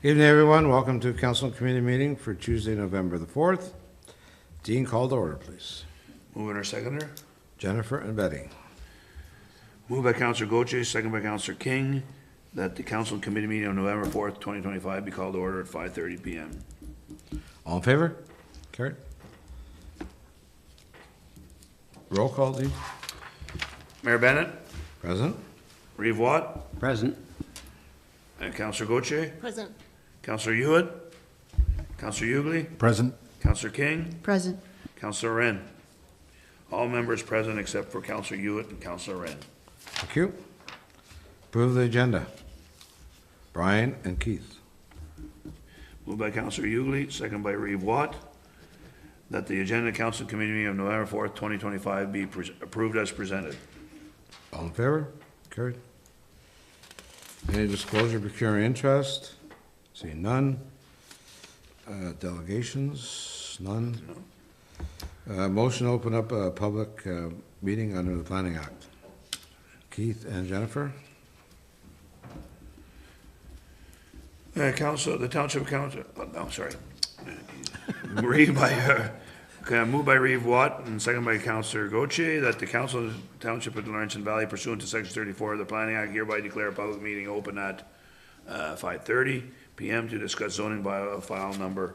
Evening, everyone. Welcome to Council and Committee meeting for Tuesday, November the 4th. Dean, call to order, please. Mover or seconder? Jennifer and Betty. Moved by Councillor Gauthier, second by Councillor King, that the Council and Committee meeting on November 4th, 2025 be called to order at 5:30 p.m. All in favor? Carried. Roll call, Dean. Mayor Bennett, Present. Reeve Watt, Present. and Councillor Gauthier, Present. Councillor Hewitt, Councillor Hughley, Present. Councillor King, Present. Councillor Wren. All members present except for Councillor Hewitt and Councillor Wren. Thank you. Approve the agenda. Brian and Keith. Moved by Councillor Hughley, second by Reeve Watt, that the agenda Council and Committee meeting of November 4th, 2025 be approved as presented. All in favor? Carried. Any disclosure, peculiar interest? Seeing none. Delegations? None. Motion to open up a public meeting under the Planning Act. Keith and Jennifer. The Township Council, no, sorry. Moved by Reeve Watt and second by Councillor Gauthier that the Council of the Township of Laurentian Valley pursuant to Section 34 of the Planning Act hereby declare a public meeting open at 5:30 p.m. to discuss zoning bylaw file number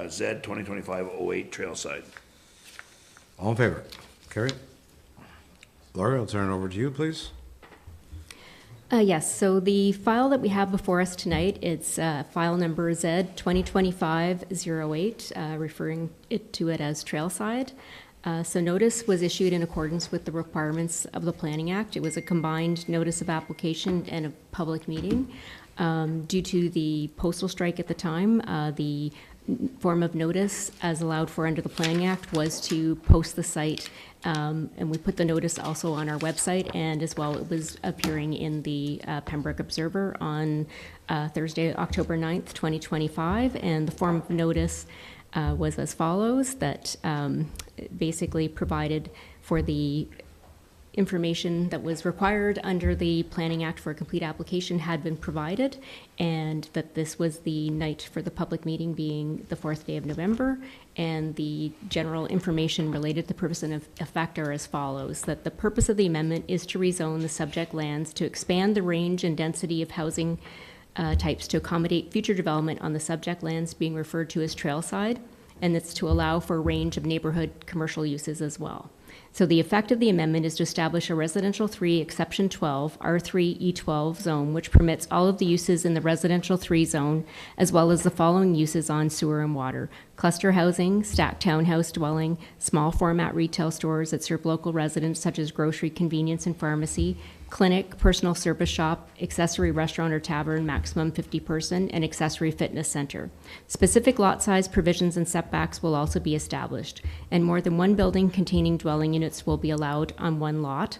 Z 2025-08 Trailside. All in favor? Carried. Laura, I'll turn it over to you, please. Yes, so the file that we have before us tonight, it's file number Z 2025-08, referring to it as Trailside. So notice was issued in accordance with the requirements of the Planning Act. It was a combined notice of application and a public meeting. Due to the postal strike at the time, the form of notice as allowed for under the Planning Act was to post the site, and we put the notice also on our website, and as well it was appearing in the Pembroke Observer on Thursday, October 9th, 2025, and the form of notice was as follows, that basically provided for the information that was required under the Planning Act for a complete application had been provided, and that this was the night for the public meeting being the 4th day of November, and the general information related to the purpose and effect are as follows, that the purpose of the amendment is to rezone the subject lands to expand the range and density of housing types to accommodate future development on the subject lands being referred to as Trailside, and it's to allow for a range of neighborhood commercial uses as well. So the effect of the amendment is to establish a residential 3 exception 12 R3 E12 zone, which permits all of the uses in the residential 3 zone, as well as the following uses on sewer and water: cluster housing, stacked townhouse dwelling, small format retail stores that serve local residents such as grocery, convenience, and pharmacy, clinic, personal service shop, accessory restaurant or tavern, maximum 50-person, and accessory fitness center. Specific lot size provisions and setbacks will also be established, and more than one building containing dwelling units will be allowed on one lot.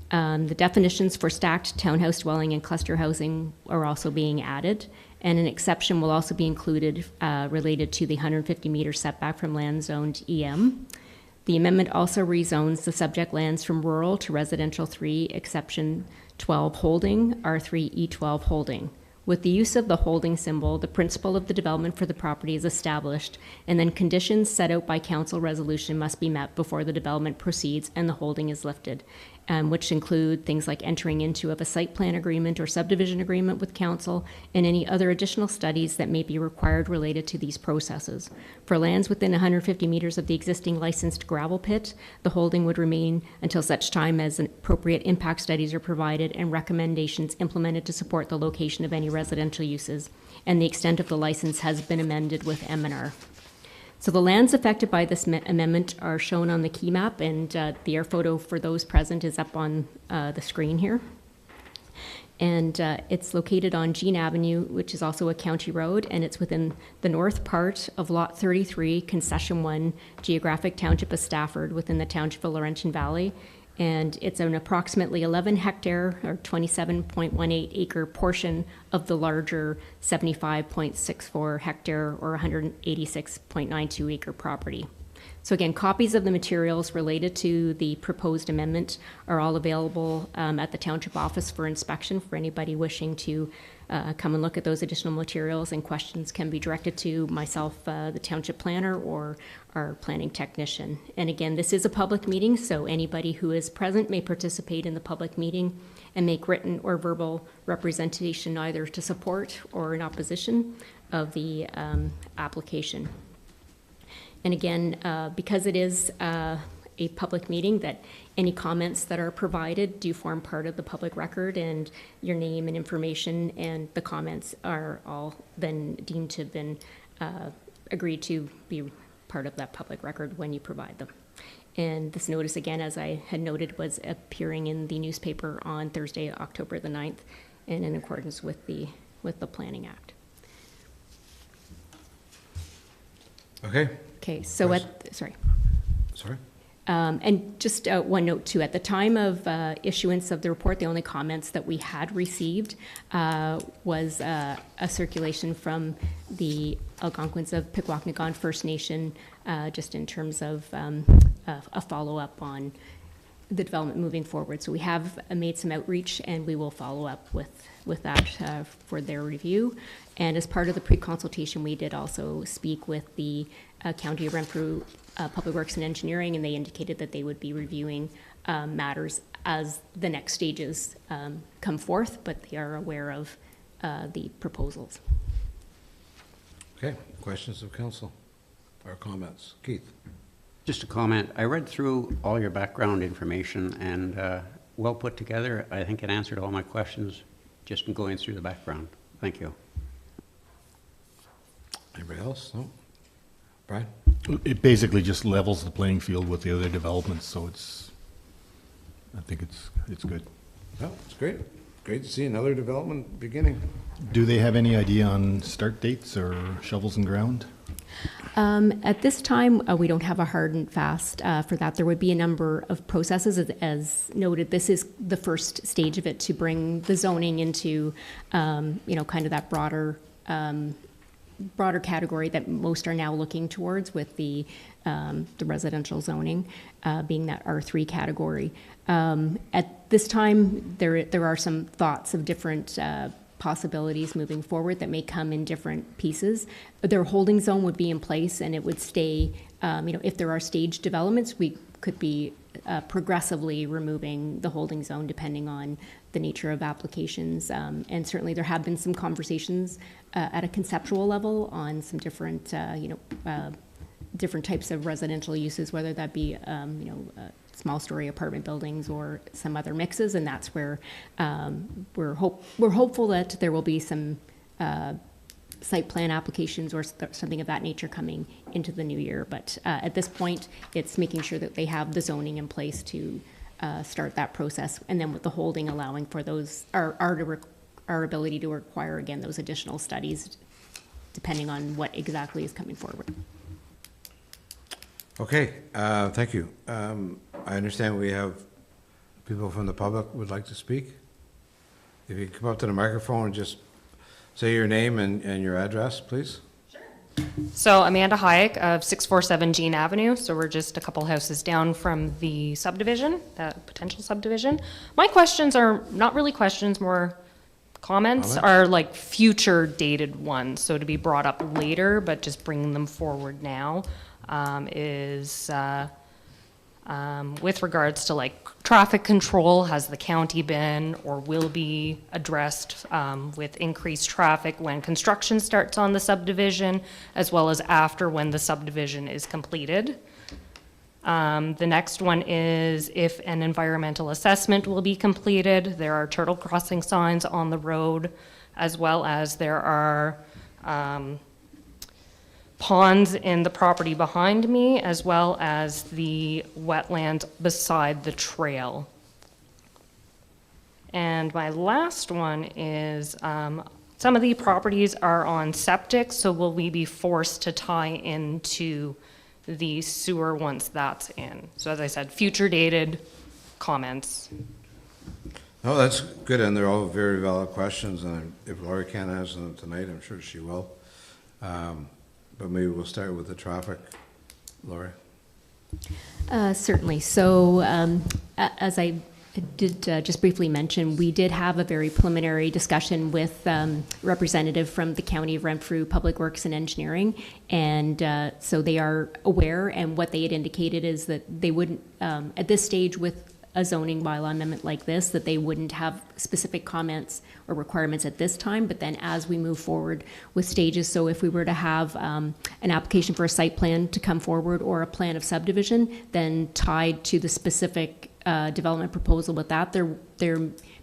The definitions for stacked townhouse dwelling and cluster housing are also being added, and an exception will also be included related to the 150-meter setback from land zoned EM. The amendment also rezones the subject lands from rural to residential 3 exception 12 holding, R3 E12 holding. With the use of the holding symbol, the principle of the development for the property is established, and then conditions set out by council resolution must be met before the development proceeds and the holding is lifted, which include things like entering into of a site plan agreement or subdivision agreement with council, and any other additional studies that may be required related to these processes. For lands within 150 meters of the existing licensed gravel pit, the holding would remain until such time as appropriate impact studies are provided and recommendations implemented to support the location of any residential uses, and the extent of the license has been amended with M&R. So the lands affected by this amendment are shown on the key map, and the air photo for those present is up on the screen here. And it's located on Jean Avenue, which is also a county road, and it's within the north part of Lot 33, Concession 1, Geographic Township of Stafford, within the Township of Laurentian Valley. And it's an approximately 11 hectare or 27.18 acre portion of the larger 75.64 hectare or 186.92 acre property. So again, copies of the materials related to the proposed amendment are all available at the township office for inspection for anybody wishing to come and look at those additional materials, and questions can be directed to myself, the township planner, or our planning technician. And again, this is a public meeting, so anybody who is present may participate in the public meeting and make written or verbal representation either to support or in opposition of the application. And again, because it is a public meeting, that any comments that are provided do form part of the public record, and your name and information and the comments are all then deemed to have been agreed to be part of that public record when you provide them. And this notice, again, as I had noted, was appearing in the newspaper on Thursday, October the 9th, and in accordance with the Planning Act. Okay, Okay, so Yes. sorry. sorry? And just one note too, at the time of issuance of the report, the only comments that we had received was a circulation from the Algonquins of Pikwakanagan First Nation, just in terms of a follow-up on the development moving forward. So we have made some outreach, and we will follow up with that for their review. And as part of the pre-consultation, we did also speak with the County of Renfrew Public Works and Engineering, and they indicated that they would be reviewing matters as the next stages come forth, but they are aware of the proposals. Okay, questions of council or comments? Keith? Just a comment. I read through all your background information, and well put together. I think it answered all my questions just in going through the background. Thank you. Anybody else? No? Brian? It basically just levels the playing field with the other developments, so I think it's good. No, it's great. Great to see another development beginning. Do they have any idea on start dates or shovels in ground? At this time, we don't have a hard and fast for that. There would be a number of processes. As noted, this is the first stage of it to bring the zoning into, kind of that broader category that most are now looking towards, with the residential zoning being that R3 category. At this time, there are some thoughts of different possibilities moving forward that may come in different pieces. Their holding zone would be in place, and it would stay, if there are stage developments, we could be progressively removing the holding zone depending on the nature of applications. And certainly there have been some conversations at a conceptual level on some different, different types of residential uses, whether that be, small story apartment buildings or some other mixes, and that's where we're hopeful that there will be some site plan applications or something of that nature coming into the new year. But at this point, it's making sure that they have the zoning in place to start that process, and then with the holding allowing for those our ability to require again those additional studies, depending on what exactly is coming forward. Okay, thank you. I understand we have people from the public would like to speak. If you come up to the microphone and just say your name and your address, please. So Amanda Hayek of 647 Jean Avenue. So we're just a couple houses down from the subdivision, that potential subdivision. My questions are not really questions, more comments are like future dated ones. So to be brought up later, but just bringing them forward now is with regards to like traffic control, has the county been or will be addressed with increased traffic when construction starts on the subdivision, as well as after when the subdivision is completed. The next one is if an environmental assessment will be completed. There are turtle crossing signs on the road, as well as there are ponds in the property behind me, as well as the wetland beside the trail. And my last one is some of the properties are on septic, so will we be forced to tie into the sewer once that's in? So as I said, future dated comments. No, that's good, and they're all very valid questions, and if Lori can't answer them tonight, I'm sure she will. But maybe we'll start with the traffic. Lori? Certainly. So as I I did just briefly mention, we did have a very preliminary discussion with representative from the County of Renfrew Public Works and Engineering, and so they are aware, and what they had indicated is that they wouldn't, at this stage with a zoning bylaw amendment like this, that they wouldn't have specific comments or requirements at this time, but then as we move forward with stages, so if we were to have an application for a site plan to come forward or a plan of subdivision, then tied to the specific development proposal with that, there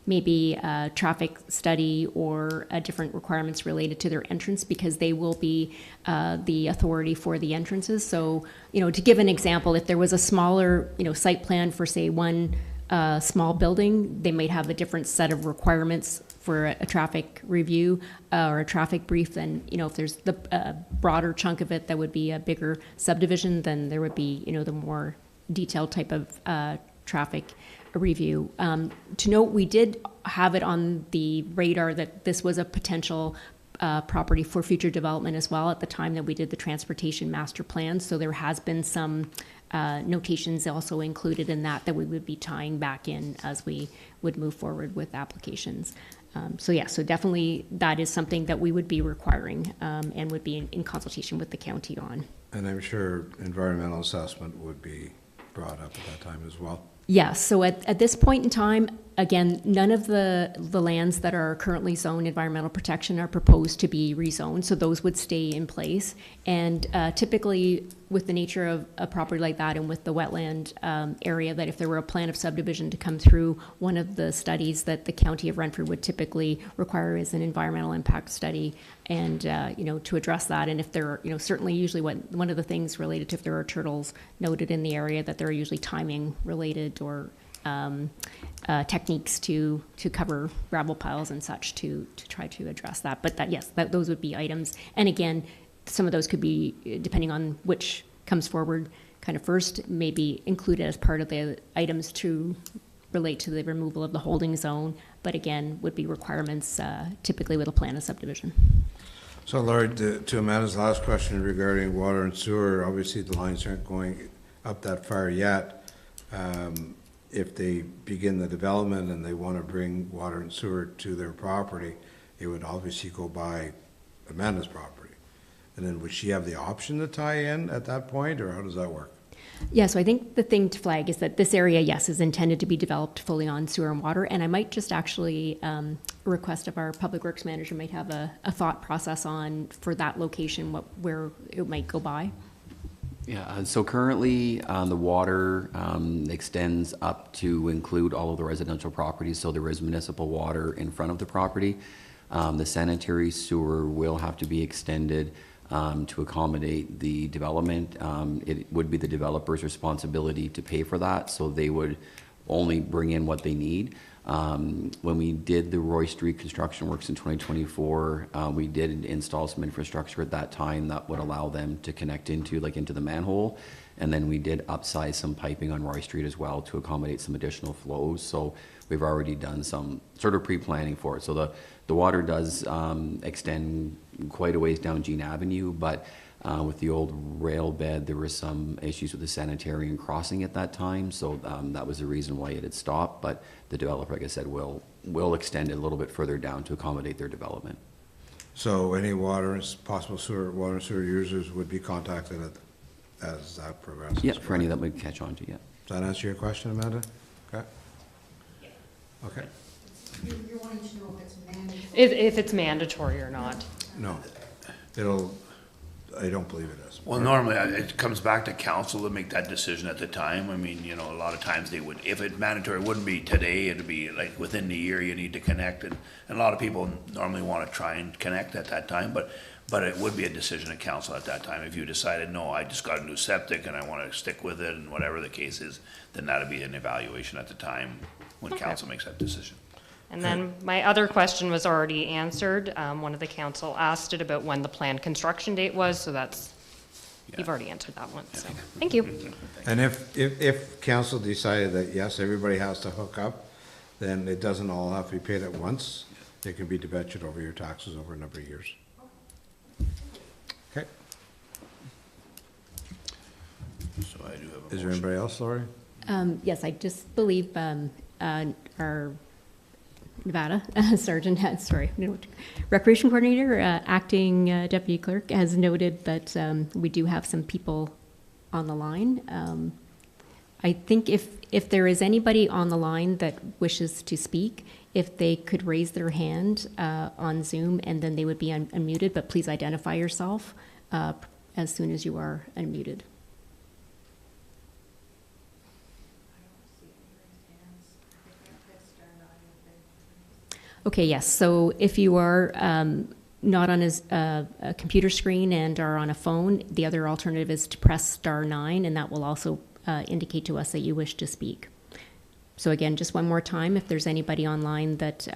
may be a traffic study or different requirements related to their entrance, because they will be the authority for the entrances. So, to give an example, if there was a smaller, site plan for, say, one small building, they might have a different set of requirements for a traffic review or a traffic brief than, if there's the broader chunk of it that would be a bigger subdivision, then there would be, the more detailed type of traffic review. To note, we did have it on the radar that this was a potential property for future development as well at the time that we did the transportation master plan. So there has been some notations also included in that we would be tying back in as we would move forward with applications. So definitely that is something that we would be requiring and would be in consultation with the county on. And I'm sure environmental assessment would be brought up at that time as well. Yes, so at this point in time, again, none of the lands that are currently zoned environmental protection are proposed to be rezoned, so those would stay in place. And typically, with the nature of a property like that and with the wetland area, that if there were a plan of subdivision to come through, one of the studies that the County of Renfrew would typically require is an environmental impact study, and to address that. And if there are, certainly usually one of the things related to if there are turtles noted in the area, that there are usually timing related or techniques to cover gravel piles and such to try to address that. But those would be items. And again, some of those could be, depending on which comes forward kind of first, maybe included as part of the items to relate to the removal of the holding zone, but again, would be requirements typically with a plan of subdivision. So Laurie, to Amanda's last question regarding water and sewer, obviously the lines aren't going up that far yet. If they begin the development and they want to bring water and sewer to their property, it would obviously go by Amanda's property. And then would she have the option to tie in at that point, or how does that work? Yeah, so I think the thing to flag is that this area, yes, is intended to be developed fully on sewer and water. And I might just actually request of our public works manager might have a thought process on, for that location, where it might go by. Yeah, so currently the water extends up to include all of the residential properties, so there is municipal water in front of the property. The sanitary sewer will have to be extended to accommodate the development. It would be the developer's responsibility to pay for that, so they would only bring in what they need. When we did the Roy Street construction works in 2024, we did install some infrastructure at that time that would allow them to connect into the manhole. And then we did upsize some piping on Roy Street as well to accommodate some additional flows. So we've already done some sort of pre-planning for it. So the water does extend quite a ways down Jean Avenue, but with the old rail bed, there were some issues with the sanitary and crossing at that time. So that was the reason why it had stopped. But the developer, like I said, will extend it a little bit further down to accommodate their development. So any water and possible water and sewer users would be contacted as that progresses? Yeah, for any that would catch on to, yeah. Does that answer your question, Amanda? Okay. Okay. You're wanting to know if it's mandatory? If it's mandatory or not. No, I don't believe it is. Well, normally, it comes back to council to make that decision at the time. I mean, a lot of times they would, if it's mandatory, it wouldn't be today, it'd be like within the year you need to connect. And a lot of people normally want to try and connect at that time, but it would be a decision of council at that time. If you decided, no, I just got a new septic and I want to stick with it, and whatever the case is, then that'd be an evaluation at the time when council makes that decision. And then my other question was already answered. One of the council asked it about when the planned construction date was, so you've already answered that one, so, thank you. And if council decided that, yes, everybody has to hook up, then it doesn't all have to be paid at once. It can be debentured over your taxes over a number of years. Okay. So I do have a Is there motion. anybody else, Laurie? Yes, I just believe our Nevada Sergeant, Recreation Coordinator, Acting Deputy Clerk, has noted that we do have some people on the line. I think if there is anybody on the line that wishes to speak, if they could raise their hand on Zoom, and then they would be unmuted, but please identify yourself as soon as you are unmuted. Okay, yes, so if you are not on a computer screen and are on a phone, the other alternative is to press *9, and that will also indicate to us that you wish to speak. So again, just one more time, if there's anybody online that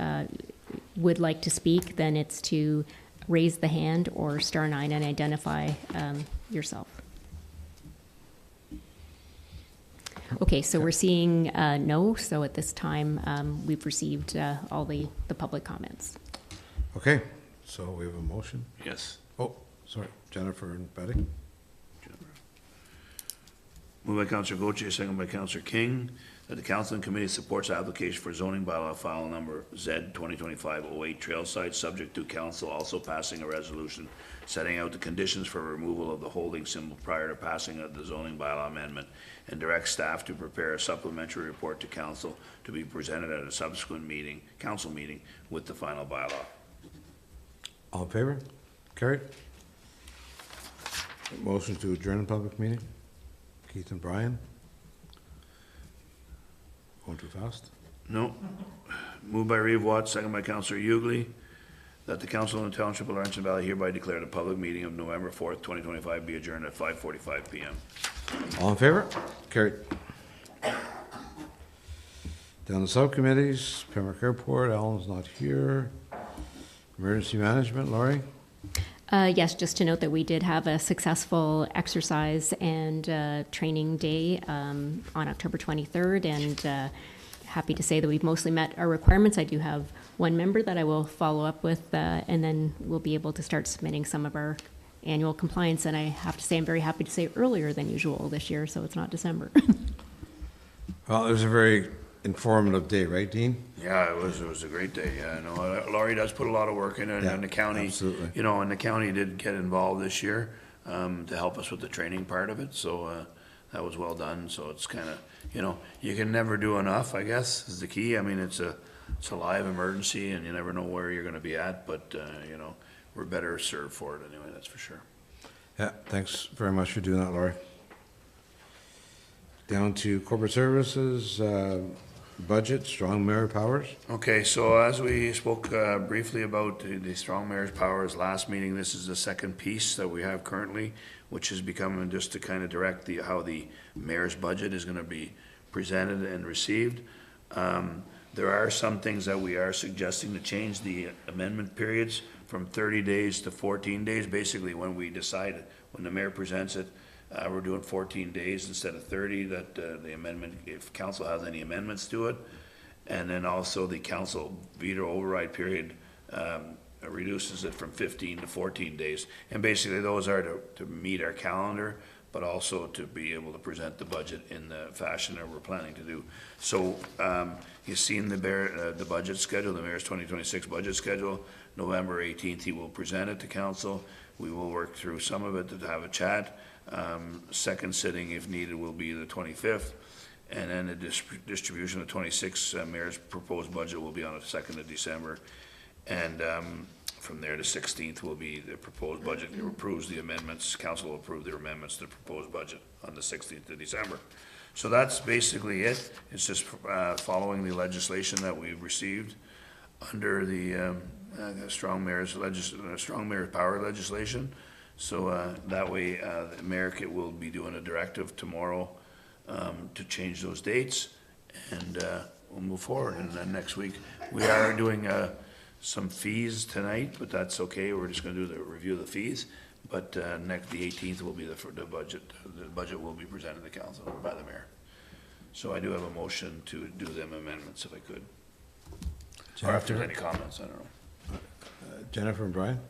would like to speak, then it's to raise the hand or *9 and identify yourself. Okay, so we're seeing no, so at this time, we've received all the public comments. Okay, so we have a motion. Yes. Oh, sorry, Jennifer and Betty. Moved by Counselor Gauthier, second by Counselor King, that the council and committee supports the application for zoning bylaw file number Z 2025-08 Trailside, subject to council also passing a resolution setting out the conditions for removal of the holding symbol prior to passing of the zoning bylaw amendment, and direct staff to prepare a supplementary report to council to be presented at a subsequent meeting, council meeting, with the final bylaw. All in favor? Carried. Motion to adjourn the public meeting. Keith and Brian. Going too fast? No. Moved by Reeve Watts, second by Counselor Hughley, that the council in the Township of Laurentian Valley hereby declare the public meeting of November 4th, 2025 be adjourned at 5:45 p.m. All in favor? Carried. Down the subcommittees, Pembroke Airport, Alan's not here. Emergency management, Laurie? Yes, just to note that we did have a successful exercise and training day on October 23rd, and happy to say that we've mostly met our requirements. I do have one member that I will follow up with, and then we'll be able to start submitting some of our annual compliance. And I have to say, I'm very happy to say earlier than usual this year, so it's not December. Well, it was a very informative day, right, Dean? Yeah, it was a great day. Yeah, no, Laurie does put a lot of work in it, Yeah, and the county, absolutely. you know, and the county did get involved this year to help us with the training part of it. So that was well done. So it's kind of, you know, you can never do enough, I guess, is the key. I mean, it's a live emergency, and you never know where you're going to be at, but you know, we're better served for it anyway. That's for sure. Yeah, thanks very much for doing that, Laurie. Down to corporate services, budget, strong mayor powers. Okay, so as we spoke briefly about the strong mayor's powers last meeting, this is the second piece that we have currently, which is becoming just to kind of direct how the mayor's budget is going to be presented and received. There are some things that we are suggesting to change the amendment periods from 30 days to 14 days. Basically, when we decide, when the mayor presents it, we're doing 14 days instead of 30, that the amendment, if council has any amendments to it. And then also the council veto override period reduces it from 15 to 14 days. And basically those are to meet our calendar, but also to be able to present the budget in the fashion that we're planning to do. So you've seen the budget schedule, the mayor's 2026 budget schedule. November 18th, he will present it to council. We will work through some of it to have a chat. Second sitting, if needed, will be the 25th. And then the distribution of 26 mayor's proposed budget will be on the 2nd of December. And from there, the 16th will be the proposed budget. It approves the amendments. Council will approve their amendments to the proposed budget on the 16th of December. So that's basically it. It's just following the legislation that we've received under the strong mayor's power legislation. So that way, the mayor will be doing a directive tomorrow to change those dates, and we'll move forward. And then next week, we are doing some fees tonight, but that's okay. We're just going to do the review of the fees. But the 18th will be the budget. The budget will be presented to council by the mayor. So I do have a motion to do them amendments, if I could. Or if there's any comments, I don't know. Jennifer and Brian?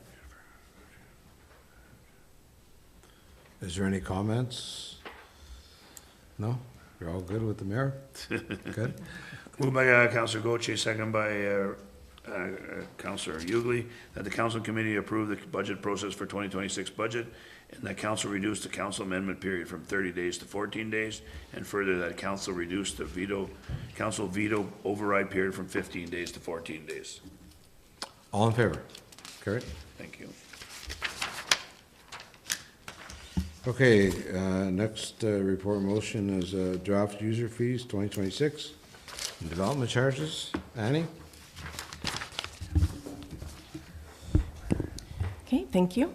Is there any comments? No? You're all good with the mayor? Good? Moved by Counselor Gauthier, second by Counselor Hughley, that the council committee approve the budget process for 2026 budget, and that council reduce the council amendment period from 30 days to 14 days, and further that council reduce the council veto override period from 15 days to 14 days. All in favor? Carried? Thank you. Okay, next report motion is draft user fees 2026. Development charges. Annie? Okay, thank you.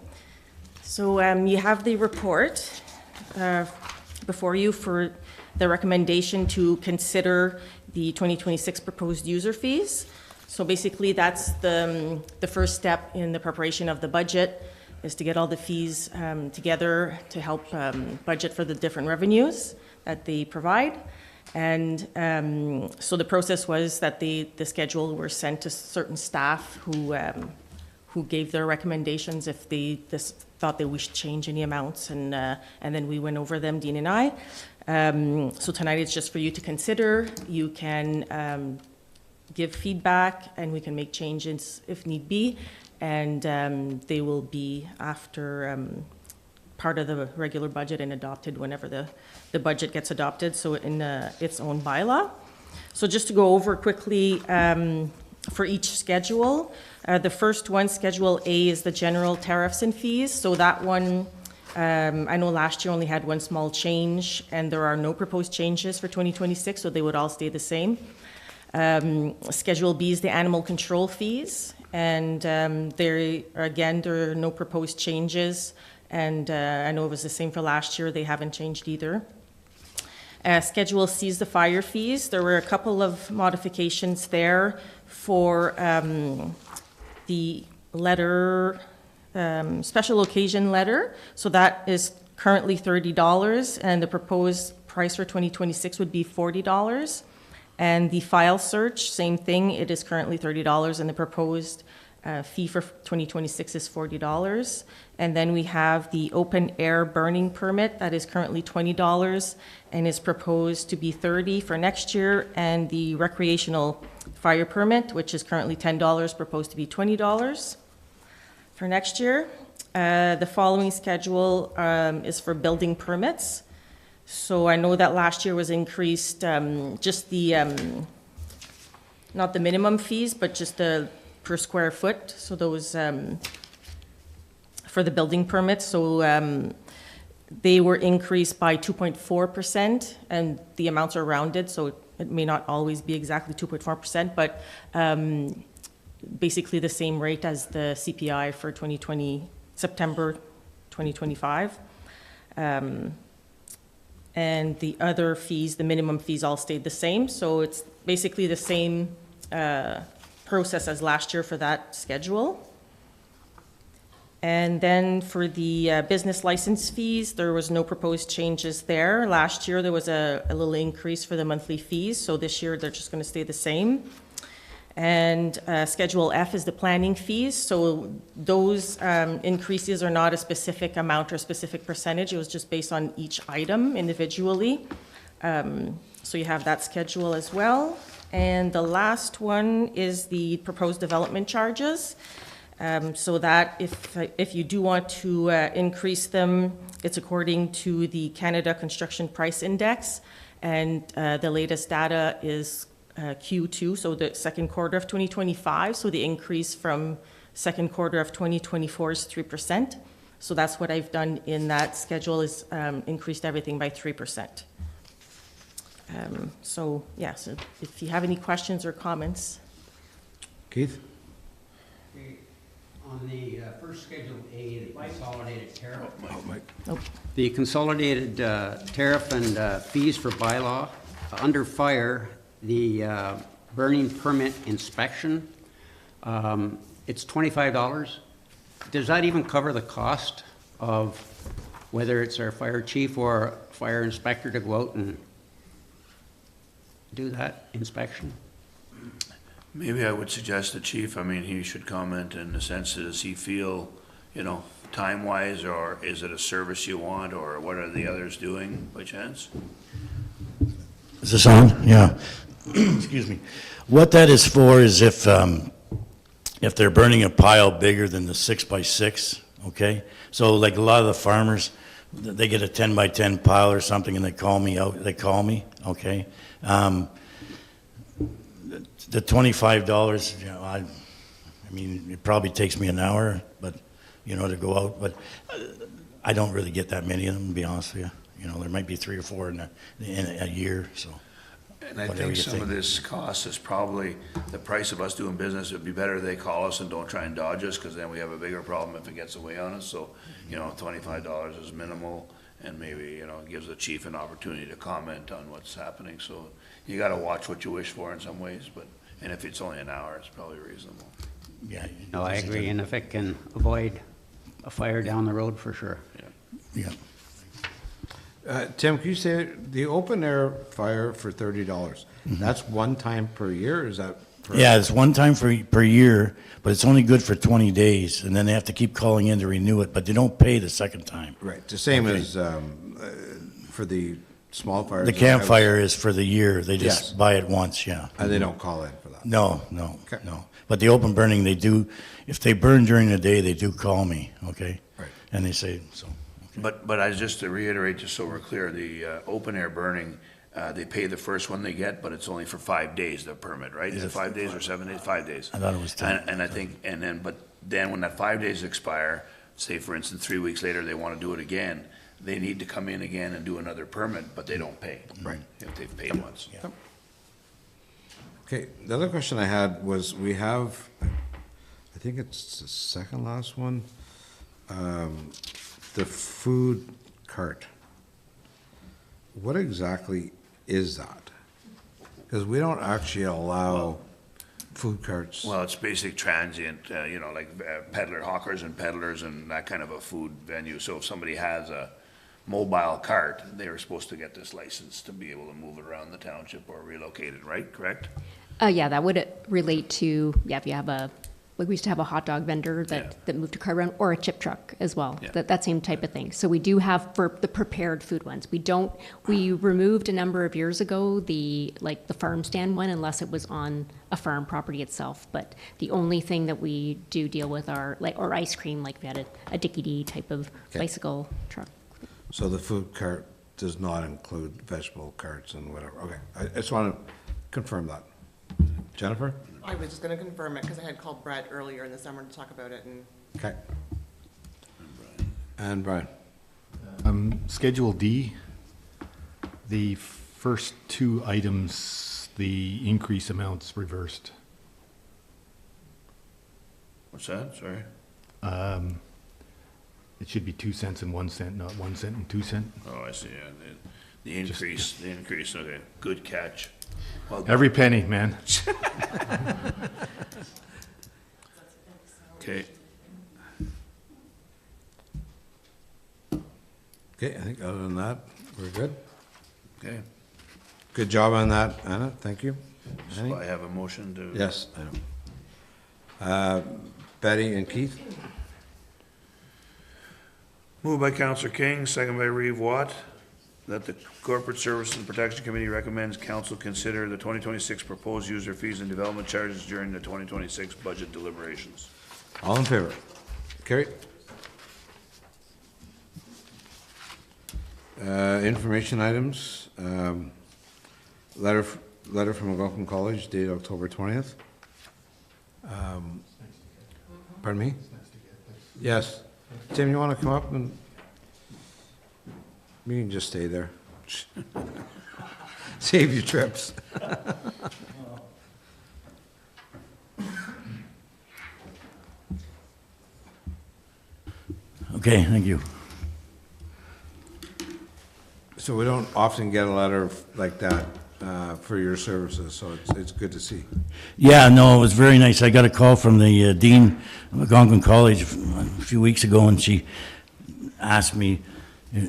So you have the report before you for the recommendation to consider the 2026 proposed user fees. So basically, that's the first step in the preparation of the budget, is to get all the fees together to help budget for the different revenues that they provide. And so the process was that the schedule were sent to certain staff who gave their recommendations if they thought they wished to change any amounts, and then we went over them, Dean and I. So tonight it's just for you to consider. You can give feedback, and we can make changes if need be, and they will be after part of the regular budget and adopted whenever the budget gets adopted, so in its own bylaw. So just to go over quickly for each schedule, the first one, Schedule A, is the general tariffs and fees. So that one, I know last year only had one small change, and there are no proposed changes for 2026, so they would all stay the same. Schedule B is the animal control fees, and there are no proposed changes, and I know it was the same for last year. They haven't changed either. Schedule C is the fire fees. There were a couple of modifications there for the letter, special occasion letter. So that is currently $30, and the proposed price for 2026 would be $40. And the file search, same thing, it is currently $30, and the proposed fee for 2026 is $40. And then we have the open air burning permit that is currently $20 and is proposed to be $30 for next year. And the recreational fire permit, which is currently $10, proposed to be $20 for next year. The following schedule is for building permits. So I know that last year was increased, just the, not the minimum fees, but just the per square foot. So those, for the building permits, so they were increased by 2.4%, and the amounts are rounded, so it may not always be exactly 2.4%, but basically the same rate as the CPI for September 2025. And the other fees, the minimum fees, all stayed the same. So it's basically the same process as last year for that schedule. And then for the business license fees, there was no proposed changes there. Last year, there was a little increase for the monthly fees. So this year, they're just going to stay the same. And Schedule F is the planning fees. So those increases are not a specific amount or specific percentage. It was just based on each item individually. So you have that schedule as well. And the last one is the proposed development charges. So that if you do want to increase them, it's according to the Canada Construction Price Index. And the latest data is Q2, so the second quarter of 2025. So the increase from second quarter of 2024 is 3%. So that's what I've done in that schedule, is increased everything by 3%. So if you have any questions or comments. Keith? On the first Schedule A, the consolidated tariff. Oh, Mike. The consolidated tariff and fees for bylaw, under fire, the burning permit inspection, it's $25. Does that even cover the cost of whether it's our fire chief or fire inspector to go out and do that inspection? Maybe I would suggest the chief, I mean, he should comment in the sense, does he feel, time-wise, or is it a service you want, or what are the others doing by chance? Is this on? Yeah. Excuse me. What that is for is if they're burning a pile bigger than the 6x6, okay? So like a lot of the farmers, they get a 10x10 pile or something and they call me out, okay? The $25, you know, I mean, it probably takes me an hour, but, you know, to go out, but I don't really get that many of them, to be honest with you. You know, there might be 3 or 4 in a year, so. And I Whatever think you some of think. this cost is probably the price of us doing business. It'd be better if they call us and don't try and dodge us, because then we have a bigger problem if it gets away on us. So, you know, $25 is minimal, and maybe, you know, gives the chief an opportunity to comment on what's happening. So you gotta watch what you wish for in some ways, but, and if it's only an hour, it's probably reasonable. Yeah. No, I agree, and if it can avoid a fire down the road, for sure. Yeah. Tim, can you say, the open air fire for $30, that's one time per year, is that? per- Yeah, it's one time per year, but it's only good for 20 days, and then they have to keep calling in to renew it, but they don't pay the second time. Right, the same Okay. as, for the small fires. The in house, campfire is for the year, they Yes. just buy it once, yeah. And they don't call in for that. No, Okay. no. But the open burning, they do, if they burn during the day, they do call me, okay? Right. And they say, so, But I just to reiterate, just so we're clear, the open air burning, they pay the first one they get, but it's only for 5 days, the permit, right? Is it 5 days or 7 days? 5 days. I thought it was 10. And I think, and then, but then when that 5 days expire, say for instance, 3 weeks later, they want to do it again, they need to come in again and do another permit, but they don't pay. Right. If they've paid once. Okay, the other question I had was, we have, I think it's the second last one, the food cart. What exactly is that? Because we don't actually allow food carts. Well, it's basic transient, you know, like peddler, hawkers and peddlers and that kind of a food venue. So if somebody has a mobile cart, they are supposed to get this license to be able to move it around the township or relocate it, right? Correct? Yeah, that would relate to, if you have like we used to have a hot dog vendor Yeah. that moved a car around, or a chip truck as well, Yeah. that same type of thing. So we do have for the prepared food ones. We removed a number of years ago, the farm stand one, unless it was on a farm property itself. But the only thing that we do deal with are, or ice cream, like we had a Dickie-Dee type of Okay. bicycle truck. So the food cart does not include vegetable carts and whatever. Okay, I just want to confirm that. Jennifer? I was just gonna confirm it, because I had called Brett earlier in the summer to talk about it, and Okay. And Brian? Schedule D, the first 2 items, the increase amounts reversed. What's that? Sorry. It should be 2 cents and 1 cent, not 1 cent and 2 cent. Oh, I see, yeah. The increase, okay. Good catch. Well done. Every penny, man. Okay. Okay, I think other than that, we're good. Okay. Good job on that, Anna, thank you. So I have a motion to. Yes, I know. Betty and Keith? Moved by Counselor King, second by Reeve Watt, that the Corporate Services and Protection Committee recommends council consider the 2026 proposed user fees and development charges during the 2026 budget deliberations. All in favor? Carried. Information items, letter from Algonquin College dated October 20th. Pardon me? Yes. Tim, you want to come up and, you can just stay there. Save your trips. Okay, thank you. So we don't often get a letter like that for your services, so it's good to see. Yeah, no, it was very nice. I got a call from the dean of Algonquin College a few weeks ago, and she asked me,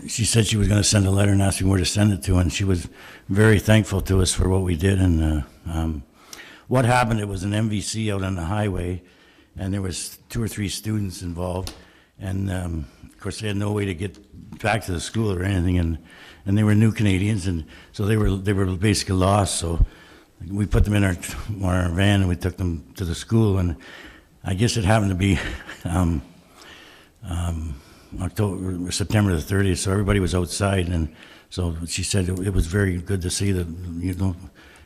she said she was going to send a letter and ask me where to send it to, and she was very thankful to us for what we did. And what happened, it was an MVC out on the highway, and there was 2 or 3 students involved, and course, they had no way to get back to the school or anything, and they were new Canadians, and so they were basically lost. So we put them in our van and we took them to the school, and I guess it happened to be September the 30th, so everybody was outside, and so she said it was very good to see that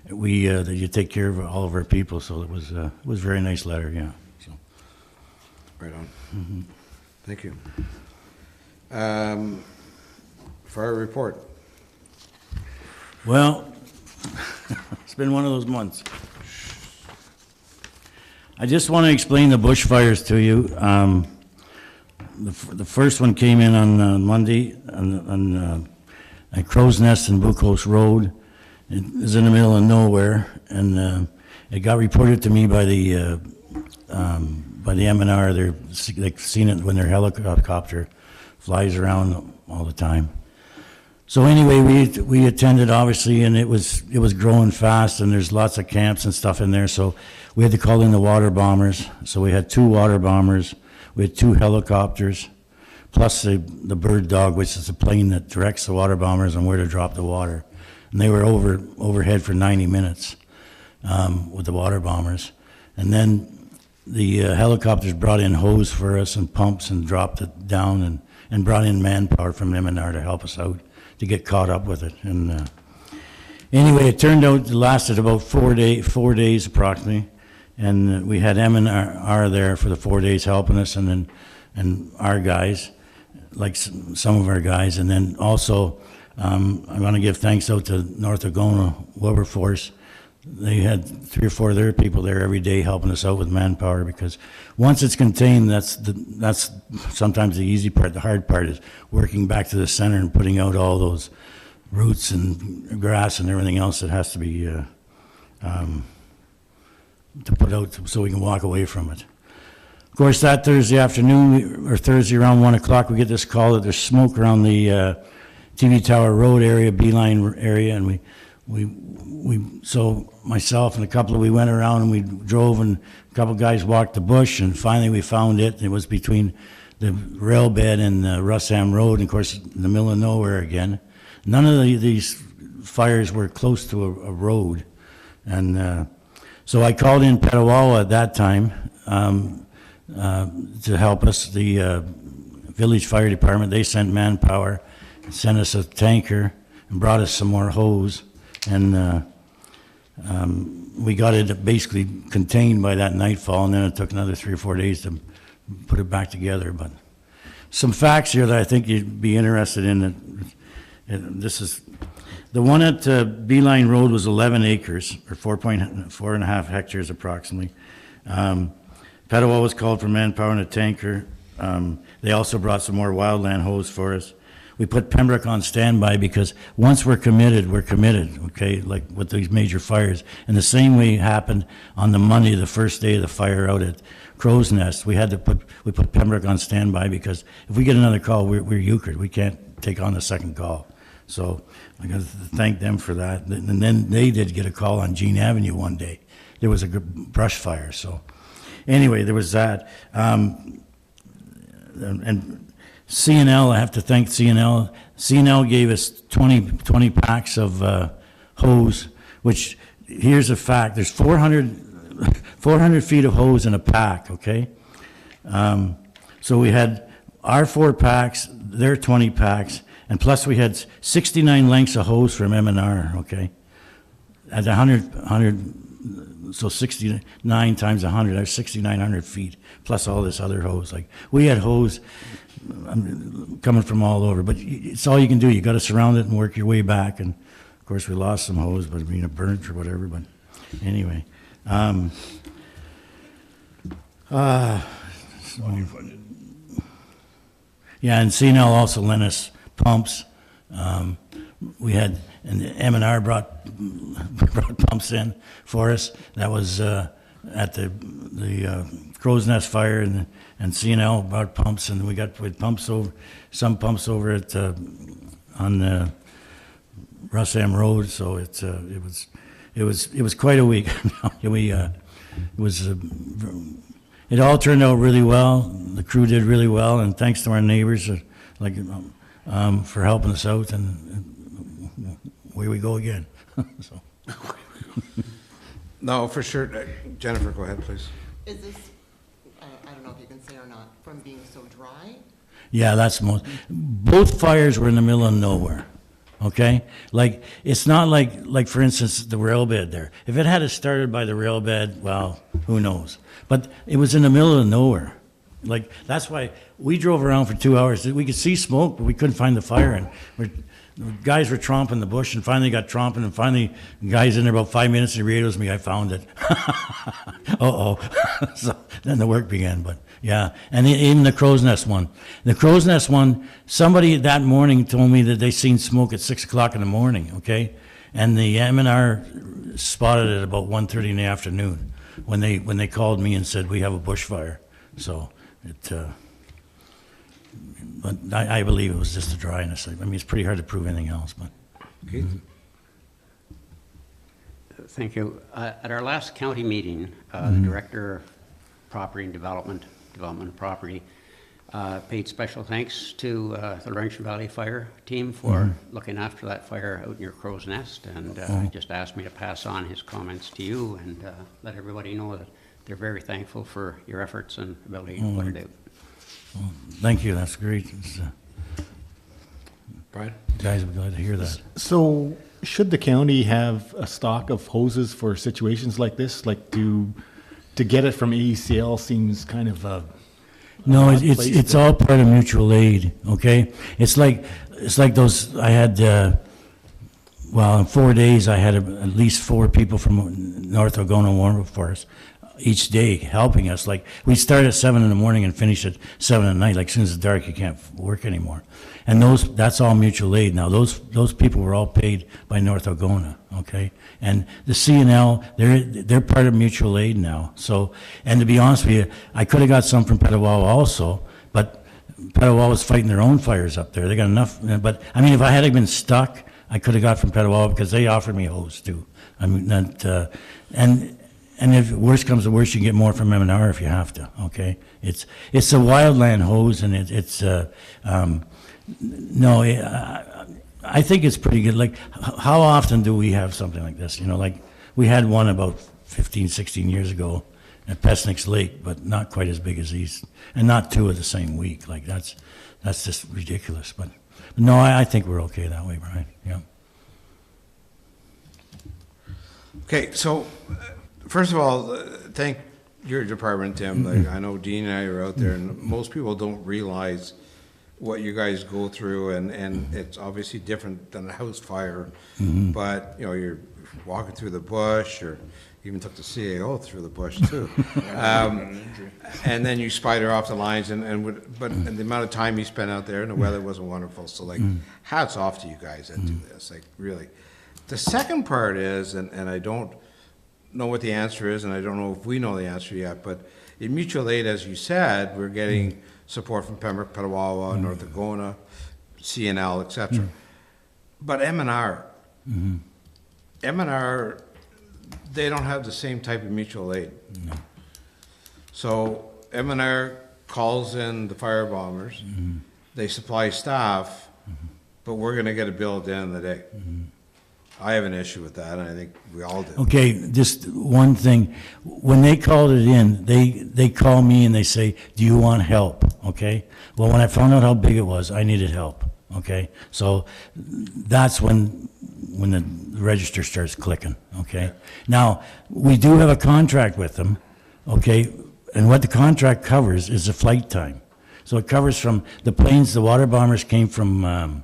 that you take care of all of our people. So it was a very nice letter, yeah. So. Right on. Thank you. For our report. Well, it's been one of those months. I just want to explain the bushfires to you. The first one came in on Monday at Crow's Nest and Bucos Road. It was in the middle of nowhere, and it got reported to me by the M&R. They've seen it when their helicopter flies around all the time. So anyway, we attended, obviously, and it was growing fast, and there's lots of camps and stuff in there, so we had to call in the water bombers. So we had 2 water bombers, we had 2 helicopters, plus the bird dog, which is the plane that directs the water bombers on where to drop the water. And they were overhead for 90 minutes with the water bombers. And then the helicopters brought in hose for us and pumps and dropped it down and brought in manpower from M&R to help us out to get caught up with it. And anyway, it turned out it lasted about 4 days approximately. And we had M&R there for the 4 days helping us, and our guys, like some of our guys. And then also, I want to give thanks out to North Agona Wilberforce. They had 3 or 4 of their people there every day helping us out with manpower, because once it's contained, that's sometimes the easy part. The hard part is working back to the center and putting out all those roots and grass and everything else that has to be to put out so we can walk away from it. Of course, that Thursday afternoon, or Thursday around 1 o'clock, we get this call that there's smoke around the TV Tower Road area, Beeline area, and so myself and we went around and we drove, and a couple guys walked the bush, and finally we found it. It was between the rail bed and Russam Road, and of course in the middle of nowhere again. None of these fires were close to a road, and so I called in Petawawa at that time to help us. The village fire department, they sent manpower, sent us a tanker, and brought us some more hose, and we got it basically contained by that nightfall, and then it took another 3 or 4 days to put it back together. But some facts here that I think you'd be interested in. This is the one at Beeline Road was 11 acres, or 4.5 hectares approximately. Petawawa was called for manpower and a tanker. They also brought some more wildland hose for us. We put Pembroke on standby because once we're committed, okay, like with these major fires. And the same way happened on the Monday, the first day of the fire out at Crow's Nest. We put Pembroke on standby because if we get another call, we're euchred. We can't take on the second call. So I got to thank them for that. And then they did get a call on Jean Avenue one day. There was a brush fire. So anyway, there was that. And CNL, I have to thank CNL. CNL gave us 20 packs of hose, which, here's a fact, there's 400 feet of hose in a pack, okay? So we had our 4 packs, their 20 packs, and plus we had 69 lengths of hose from M&R, okay? At 100, so 69 times 100, that's 6,900 feet, plus all this other hose. Like, we had hose coming from all over, but it's all you can do. You got to surround it and work your way back. And of course, we lost some hose, but it burnt or whatever. But anyway, yeah, and CNL also lent us pumps. We had, and M&R brought pumps in for us. That was at the Crow's Nest fire, and CNL brought pumps, and we had pumps over, some pumps over at on the Russam Road. So it was quite a week. it all turned out really well. The crew did really well, and thanks to our neighbors, for helping us out, and away we go again. So. No, for sure. Jennifer, go ahead, please. Is this, I don't know if you can say or not, from being so dry? Yeah, that's both fires were in the middle of nowhere, okay? Like, it's not like for instance, the rail bed there. If it had started by the rail bed, well, who knows? But it was in the middle of nowhere. Like, that's why we drove around for 2 hours. We could see smoke, but we couldn't find the fire, and the guys were tromping the bush, and finally got tromping, and finally, the guy's in there about 5 minutes, and he radios me, I found it. Uh-oh. So then the work began, but yeah. And even the Crow's Nest one. The Crow's Nest one, somebody that morning told me that they seen smoke at 6 o'clock in the morning, okay? And the M&R spotted it about 1:30 in the afternoon when they called me and said, we have a bushfire. So but I believe it was just the dryness. I mean, it's pretty hard to prove anything else, but. Keith? Thank you. At our last county meeting, the Director of Property and Development of Property, paid special thanks to the Laurentian Valley Fire Team for looking after that fire out near Crow's Nest, and just asked me to pass on his comments to you and let everybody know that they're very thankful for your efforts and ability to put it out. Well, thank you, that's great. Brian? Guys, we're glad to hear that. So should the county have a stock of hoses for situations like this? Like to get it from AECL seems kind of a No, odd place it's to- all part of mutual aid, okay? It's like those, I had, well, in 4 days, I had at least 4 people from North Algona Warm Forest each day helping us. Like, we start at 7 in the morning and finish at 7 at night. Like, as soon as it's dark, you can't work anymore. And that's all mutual aid now. Those people were all paid by North Algona, okay? And the CNL, they're part of mutual aid now. So, and to be honest with you, I could have got some from Petawawa also, but Petawawa was fighting their own fires up there. They got enough, but, I mean, if I had been stuck, I could have got from Petawawa because they offered me a hose too. I mean, and if worst comes to worst, you can get more from M&R if you have to, okay? It's a wildland hose, and no, I think it's pretty good. Like, how often do we have something like this? You know, like, we had one about 15, 16 years ago at Pesnick's Lake, but not quite as big as these, and not 2 of the same week. Like, that's just ridiculous. But no, I think we're okay that way, Brian, yeah. Okay, so, first of all, thank your department, Tim. Like, I know Dean and I are out there, and most people don't realize what you guys go through, and it's obviously different than a house fire. But, you know, you're walking through the bush, or even took the CAO through the bush too. And then you spider off the lines, but the amount of time you spent out there, and the weather wasn't wonderful. So, like, hats off to you guys that do this, like, really. The second part is, and I don't know what the answer is, and I don't know if we know the answer yet, but in mutual aid, as you said, we're getting support from Pembroke, Petawawa, North Algona, CNL, et cetera. But M&R, M&R, they don't have the same type of mutual aid. So M&R calls in the fire bombers, they supply staff, but we're gonna get a bill at the end of the day. I have an issue with that, and I think we all do. Okay, just one thing. When they called it in, they call me and they say, do you want help, okay? Well, when I found out how big it was, I needed help, okay? So that's when the register starts clicking, okay? Now, we do have a contract with them, okay? And what the contract covers is the flight time. So it covers from the planes, the water bombers came from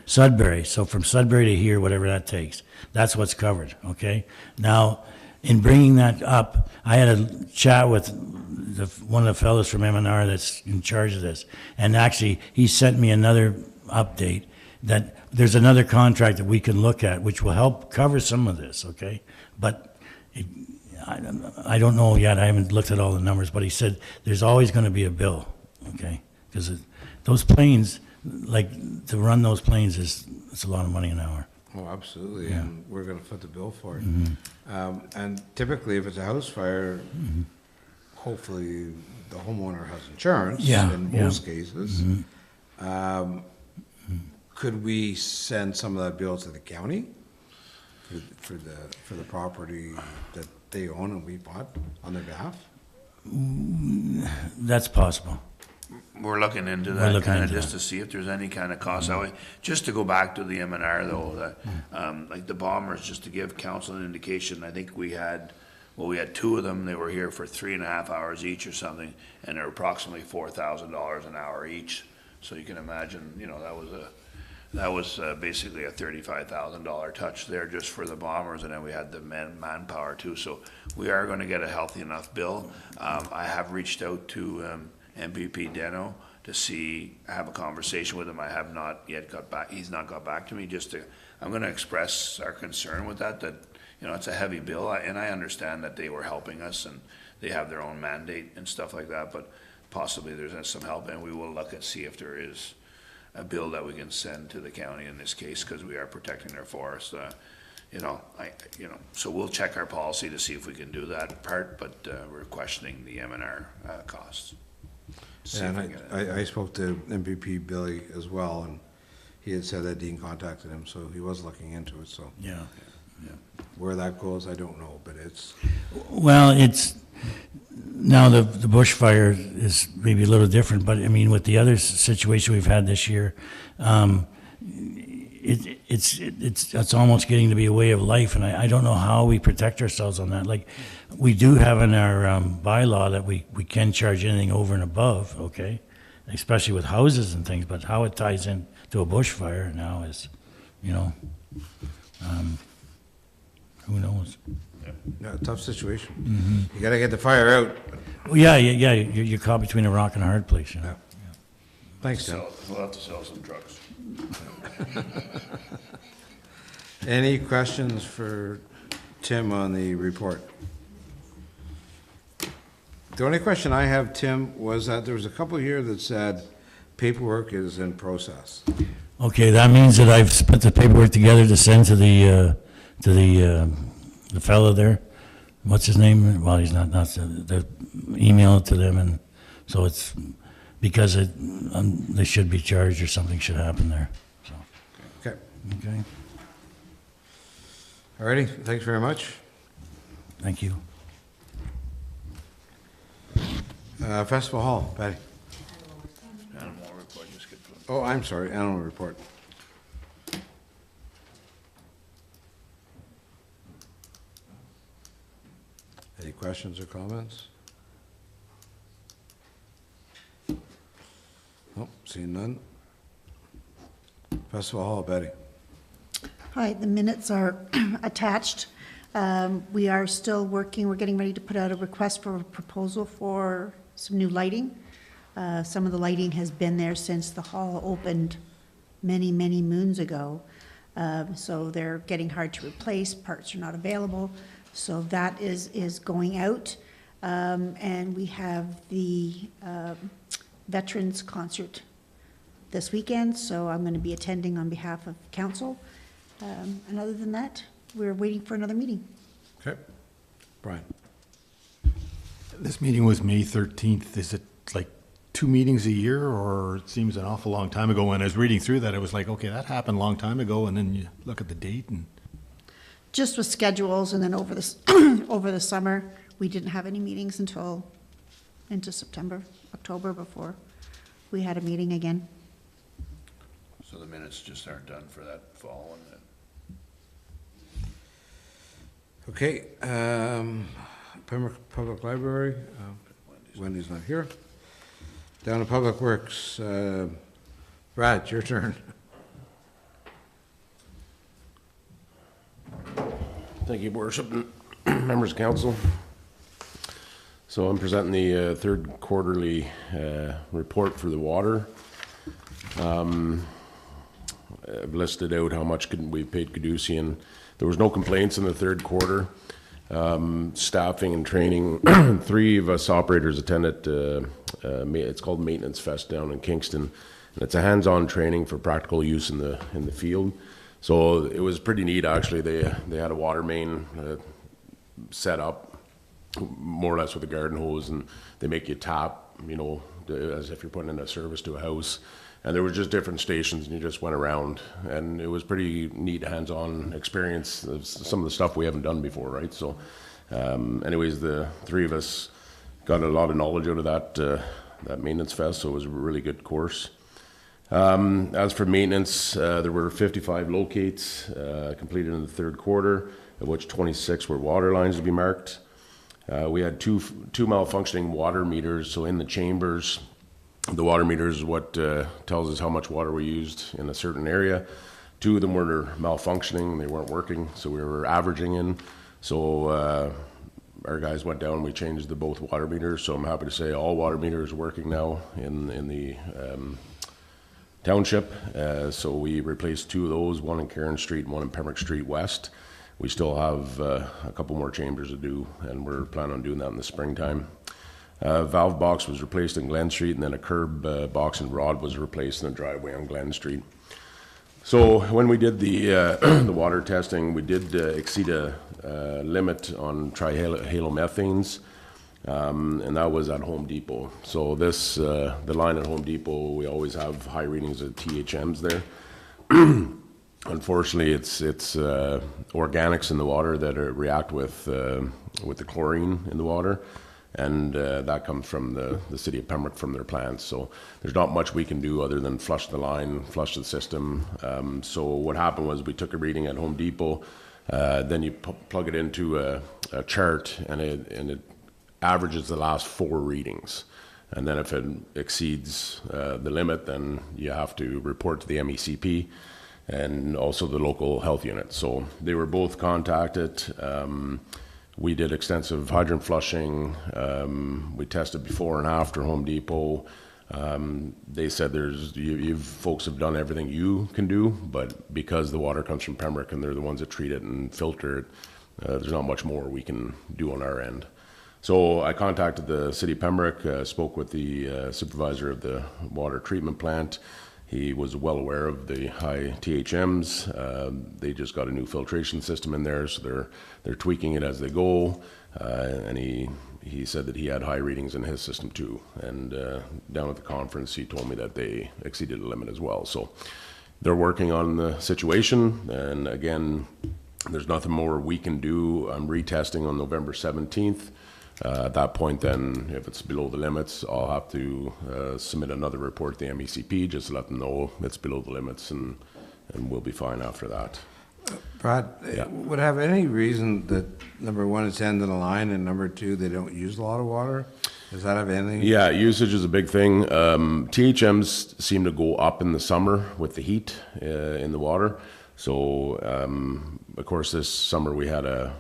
Sudbury, so from Sudbury to here, whatever that takes, that's what's covered, okay? Now, in bringing that up, I had a chat with one of the fellows from M&R that's in charge of this, and actually, he sent me another update that there's another contract that we can look at, which will help cover some of this, okay? But I don't know yet, I haven't looked at all the numbers, but he said there's always gonna be a bill, okay? Because those planes, like, to run those planes it's a lot of money an hour. Oh, absolutely, and we're gonna foot the bill for it. And typically, if it's a house fire, hopefully the homeowner has insurance Yeah, in yeah. most cases. Could we send some of that bill to the county for the property that they own and we bought on their behalf? That's possible. We're looking into We're that looking kind of into just to see if there's any kind of cost that way. Just to go back to the M&R though, like the bombers, just to give council an indication, I think we had two of them. They were here for 3.5 hours each or something, and they're approximately $4,000 an hour each. So you can imagine, that was basically a $35,000 touch there just for the bombers, and then we had the manpower too. So we are going to get a healthy enough bill. I have reached out to MVP Deno to have a conversation with him. I have not yet got back. He's not got back to me. I'm going to express our concern with that it's a heavy bill, and I understand that they were helping us and they have their own mandate and stuff like that. But possibly there's some help, and we will look and see if there is a bill that we can send to the county in this case, because we are protecting their forest. So we'll check our policy to see if we can do that part, but we're questioning the M&R costs. And I spoke to MVP Billy as well, and he had said that Dean contacted him, so he was looking into it, so. Yeah. Where that goes, I don't know, but it's, Well, now the bushfire is maybe a little different, but I mean, with the other situation we've had this year, it's almost getting to be a way of life, and I don't know how we protect ourselves on that. Like, we do have in our bylaw that we can charge anything over and above, okay? Especially with houses and things, but how it ties in to a bushfire now is, who knows? yeah, tough situation. You gotta get the fire out. Well, yeah, you're caught between a rock and a hard place, Yeah. Thanks, Tim. We'll have to sell some trucks. Any questions for Tim on the report? The only question I have, Tim, was that there was a couple here that said paperwork is in process. Okay, that means that I've put the paperwork together to send to the fellow there. What's his name? Well, he's not the email it to them, and so it's because they should be charged or something should happen there. So, Okay. okay, Alrighty, thanks very much. thank you. Festival Hall, Patty. Animal report, just get put. Oh, I'm sorry, animal report. Any questions or comments? Nope, seeing none. Festival Hall, Betty. Hi, the minutes are attached. We are still working, we're getting ready to put out a request for a proposal for some new lighting. Some of the lighting has been there since the hall opened many, many moons ago. So they're getting hard to replace, parts are not available. So that is going out. And we have the Veterans Concert this weekend, so I'm going to be attending on behalf of council. And other than that, we're waiting for another meeting. Okay. Brian. This meeting was May 13th. Is it like 2 meetings a year, or it seems an awful long time ago? When I was reading through that, I was like, okay, that happened a long time ago, and then you look at the date and... Just with schedules, and then over this, over the summer, we didn't have any meetings until into September, October, before we had a meeting again. So the minutes just aren't done for that fall one then? Okay, Pembroke Public Library, Wendy's not here. Down to Public Works, Brad, your turn. Thank you, Worship, members of council. So I'm presenting the third quarterly report for the water. I've listed out how much we paid Caducean. There was no complaints in the third quarter. Staffing and training, 3 of us operators attended, it's called Maintenance Fest down in Kingston. And it's a hands-on training for practical use in the field. So it was pretty neat, actually. They had a water main set up more or less with a garden hose, and they make you tap, as if you're putting in a service to a house. And there were just different stations, and you just went around, and it was pretty neat hands-on experience of some of the stuff we haven't done before, right? So, anyways, the three of us got a lot of knowledge out of that maintenance fest, so it was a really good course. As for maintenance, there were 55 locates completed in the third quarter, of which 26 were water lines to be marked. We had two malfunctioning water meters, so in the chambers, the water meter is what tells us how much water we used in a certain area. Two of them were malfunctioning, they weren't working, so we were averaging in. So our guys went down, we changed both water meters, so I'm happy to say all water meters are working now in the township. So we replaced two of those, one in Karen Street and one in Pembroke Street West. We still have a couple more chambers to do, and we're planning on doing that in the springtime. Valve box was replaced in Glen Street, and then a curb box and rod was replaced in the driveway on Glen Street. So when we did the the water testing, we did exceed a limit on trihalomethanes, and that was at Home Depot. So this the line at Home Depot, we always have high readings of THMs there. Unfortunately, it's organics in the water that react with the chlorine in the water, and that comes from the city of Pembroke from their plants. So there's not much we can do other than flush the line, flush the system. So what happened was we took a reading at Home Depot, then you plug it into a chart, and it averages the last 4 readings. And then if it exceeds the limit, then you have to report to the MECP and also the local health unit. So they were both contacted. We did extensive hydrant flushing. We tested before and after Home Depot. They said you folks have done everything you can do, but because the water comes from Pembroke and they're the ones that treat it and filter it, there's not much more we can do on our end. So I contacted the city of Pembroke, spoke with the supervisor of the water treatment plant. He was well aware of the high THMs. They just got a new filtration system in there, so they're tweaking it as they go. And he said that he had high readings in his system too. And down at the conference, he told me that they exceeded the limit as well. So they're working on the situation. And again, there's nothing more we can do. I'm retesting on November 17th. At that point, then, if it's below the limits, I'll have to submit another report to the MECP just to let them know it's below the limits, and we'll be fine after that. Brad, Yeah. would have any reason that, number one, it's end of the line, and number two, they don't use a lot of water? Does that have anything? Yeah, usage is a big thing. THMs seem to go up in the summer with the heat in the water. So, of course, this summer we had a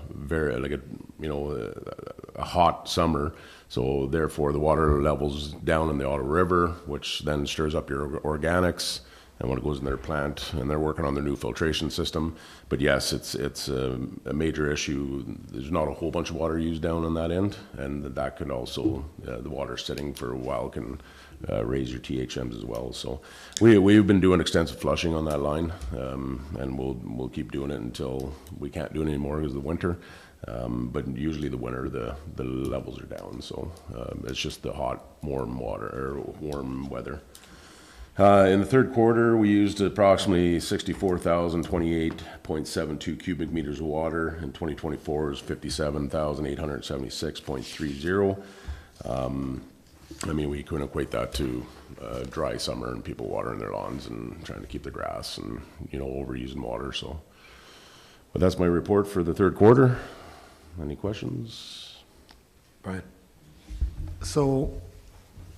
hot summer. So therefore the water levels down in the Ottawa River, which then stirs up your organics, and when it goes in their plant, and they're working on their new filtration system. But yes, it's a major issue. There's not a whole bunch of water used down on that end, and that can also, the water sitting for a while can raise your THMs as well. So we've been doing extensive flushing on that line, and we'll keep doing it until we can't do it anymore because of the winter. But usually the winter, the levels are down. So it's just the hot, warm weather. In the third quarter, we used approximately 64,028.72 cubic meters of water. In 2024, it was 57,876.30. I mean, we couldn't equate that to dry summer and people watering their lawns and trying to keep the grass and, overusing water. So, but that's my report for the third quarter. Any questions? Brian? So,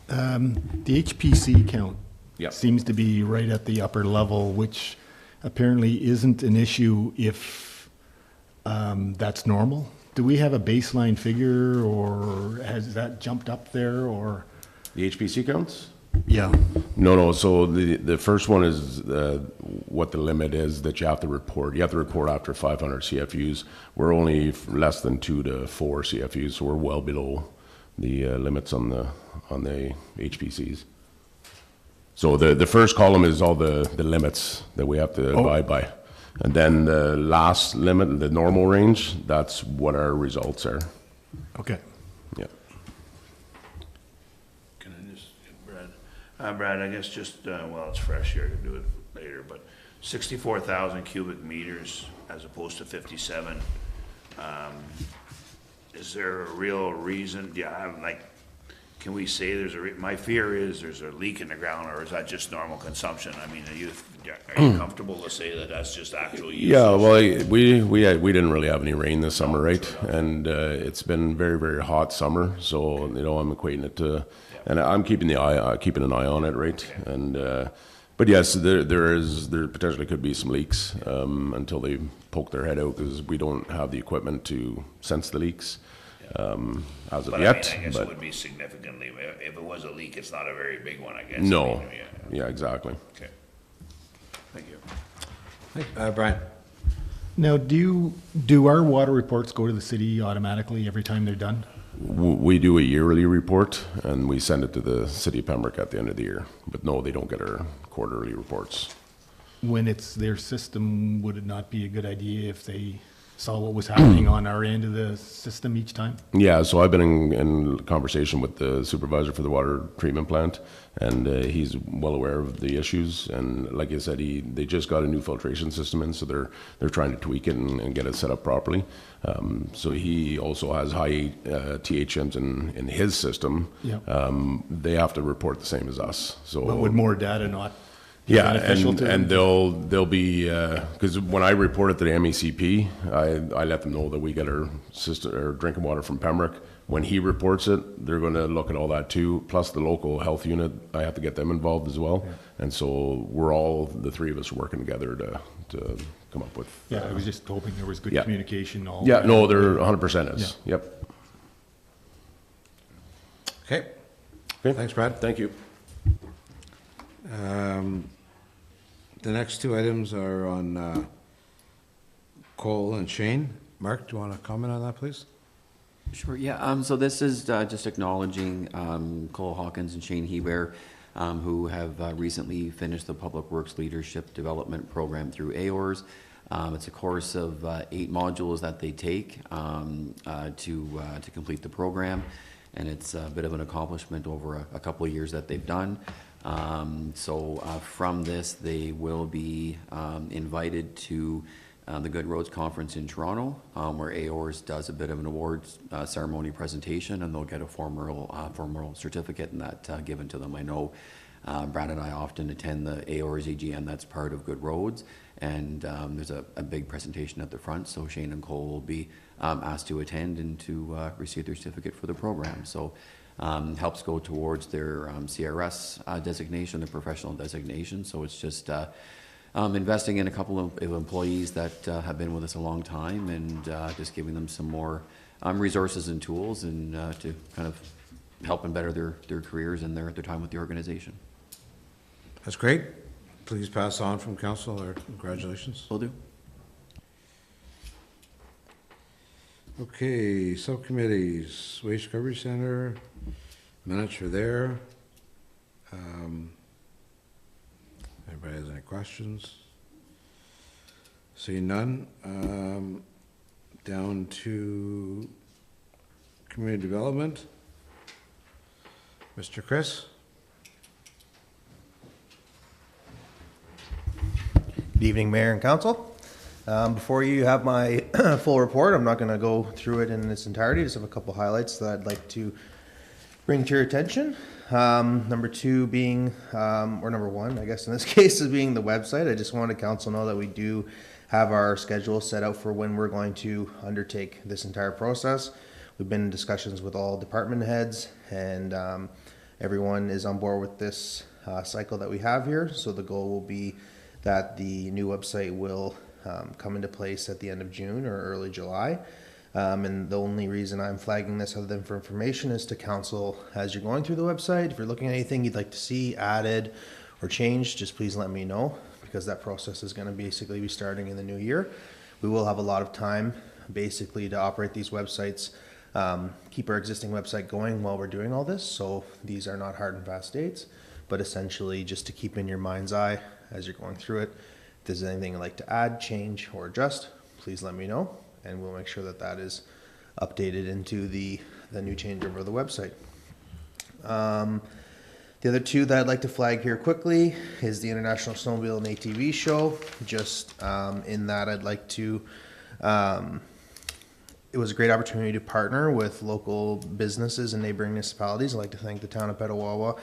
the HPC count Yep. seems to be right at the upper level, which apparently isn't an issue if that's normal. Do we have a baseline figure, or has that jumped up there, or? The HPC counts? Yeah. No. So the first one is what the limit is that you have to report. You have to report after 500 CFUs. We're only less than 2 to 4 CFUs, so we're well below the limits on the HPCs. So the first column is all the limits that we have to abide by. And then the last limit, the normal range, that's what our results are. Okay. Yeah. Can I just, Brad? Brad, I guess just, well, it's fresh here, I can do it later, but 64,000 cubic meters as opposed to 57. Is there a real reason, can we say there's my fear is there's a leak in the ground, or is that just normal consumption? I mean, are you comfortable to say that that's just actual usage? Yeah, well, we didn't really have any rain this summer, right? And it's been very, very hot summer, so I'm equating it to, and I'm keeping an eye on it, right? And but yes, there potentially could be some leaks until they poke their head out, because we don't have the equipment to sense the leaks as of But yet. I guess it would be significantly, if it was a leak, it's not a very big one, I guess. No. I mean, Yeah, exactly. Okay. Thank you. Brian? Now, do our water reports go to the city automatically every time they're done? We do a yearly report, and we send it to the city of Pembroke at the end of the year. But no, they don't get our quarterly reports. When it's their system, would it not be a good idea if they saw what was happening on our end of the system each time? Yeah, so I've been in conversation with the supervisor for the water treatment plant, and he's well aware of the issues. And like I said, they just got a new filtration system in, so they're trying to tweak it and get it set up properly. So he also has high THMs in his system. Yeah. They have to report the same as us. So But would more data not be yeah, beneficial to them? and they'll be, because when I report it to the MECP, I let them know that we get our drinking water from Pembroke. When he reports it, they're going to look at all that too, plus the local health unit. I have to get them involved as well. Yeah. And so the three of us are working together to come up with. Yeah, I was just hoping there was good Yeah. communication. Yeah, no, there 100% is. Yeah. Yep. Okay. Okay. Thanks, Brad. Thank you. The next two items are on Cole and Shane. Mark, do you want to comment on that, please? Sure, yeah, so this is just acknowledging Cole Hawkins and Shane Hebert, who have recently finished the Public Works Leadership Development Program through AORS. It's a course of 8 modules that they take to complete the program, and it's a bit of an accomplishment over a couple of years that they've done. From this, they will be invited to the Good Roads Conference in Toronto, where AORS does a bit of an awards ceremony presentation, and they'll get a formal certificate and that given to them. I know Brad and I often attend the AORS AGM that's part of Good Roads, and there's a big presentation at the front, so Shane and Cole will be asked to attend and to receive their certificate for the program. So helps go towards their CRS designation, their professional designation. So it's just investing in a couple of employees that have been with us a long time, and just giving them some more resources and tools, and to kind of help and better their careers and their time with the organization. That's great. Please pass on from council our congratulations. Will do. Okay, subcommittees, Waste Recovery Center, minutes are there. Anybody has any questions? Seeing none, down to community development. Mr. Chris? Good evening, Mayor and Council. Before you have my full report, I'm not going to go through it in its entirety. Just have a couple highlights that I'd like to bring to your attention. Number one, I guess in this case, is being the website. I just wanted council to know that we do have our schedule set out for when we're going to undertake this entire process. We've been in discussions with all department heads, and everyone is on board with this cycle that we have here. So the goal will be that the new website will come into place at the end of June or early July. And the only reason I'm flagging this, other than for information, is to council as you're going through the website. If you're looking at anything you'd like to see added or changed, just please let me know, because that process is going to basically be starting in the new year. We will have a lot of time basically to operate these websites, keep our existing website going while we're doing all this. So these are not hard and fast dates, but essentially just to keep in your mind's eye as you're going through it. If there's anything you'd like to add, change, or adjust, please let me know, and we'll make sure that that is updated into the new changeover of the website. The other two that I'd like to flag here quickly is the International Snowmobile and ATV Show. Just in that I'd like to, it was a great opportunity to partner with local businesses and neighboring municipalities. I'd like to thank the town of Petawawa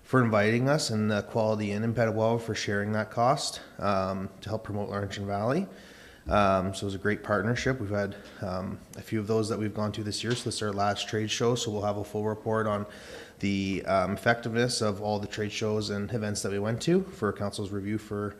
for inviting us, and the Quality Inn in Petawawa for sharing that cost to help promote Laurentian Valley. So it was a great partnership. We've had a few of those that we've gone to this year, so this is our last trade show, so we'll have a full report on the effectiveness of all the trade shows and events that we went to for council's review for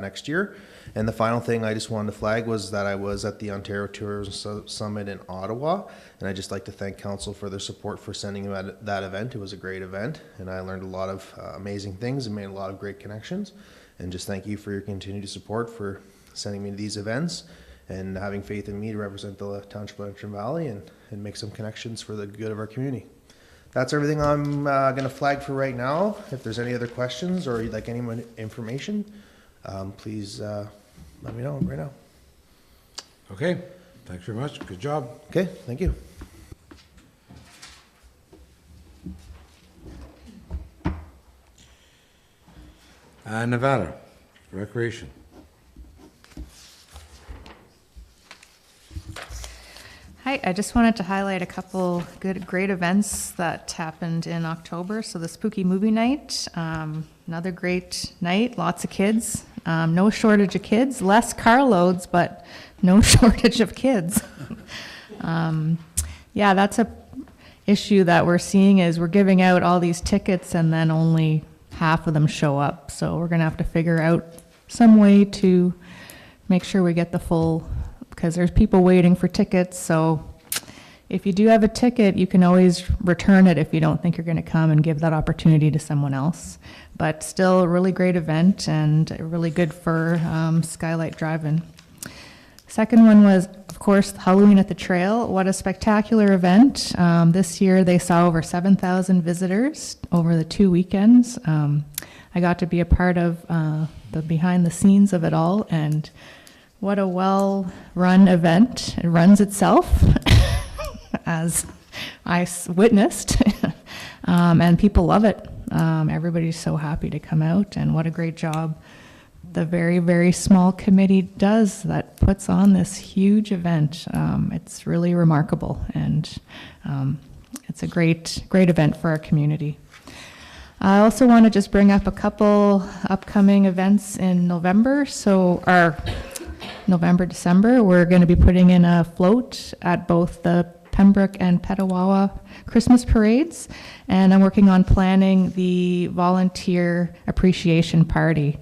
next year. And the final thing I just wanted to flag was that I was at the Ontario Tourism Summit in Ottawa, and I'd just like to thank council for their support for sending me that event. It was a great event, and I learned a lot of amazing things and made a lot of great connections. And just thank you for your continued support for sending me to these events and having faith in me to represent the Township of Laurentian Valley and make some connections for the good of our community. That's everything I'm going to flag for right now. If there's any other questions or you'd like any more information, please let me know right now. Okay, thanks very much. Good job. Okay, thank you. Nevada, Recreation. Hi, I just wanted to highlight a couple great events that happened in October. So the Spooky Movie Night, another great night, lots of kids, no shortage of kids, less carloads, but no shortage of kids. Yeah, that's a issue that we're seeing is we're giving out all these tickets and then only half of them show up. So we're gonna have to figure out some way to make sure we get the full, because there's people waiting for tickets. So if you do have a ticket, you can always return it if you don't think you're going to come, and give that opportunity to someone else. But still a really great event and really good for Skylight Drive-In. Second one was, of course, Halloween at the Trail. What a spectacular event. This year they saw over 7,000 visitors over the 2 weekends. I got to be a part of the behind the scenes of it all, and what a well-run event. It runs itself, as I witnessed, and people love it. Everybody's so happy to come out, and what a great job the very, very small committee does that puts on this huge event. It's really remarkable, and it's a great event for our community. I also want to just bring up a couple upcoming events in November. So our November, December, we're going to be putting in a float at both the Pembroke and Petawawa Christmas parades, and I'm working on planning the volunteer appreciation party.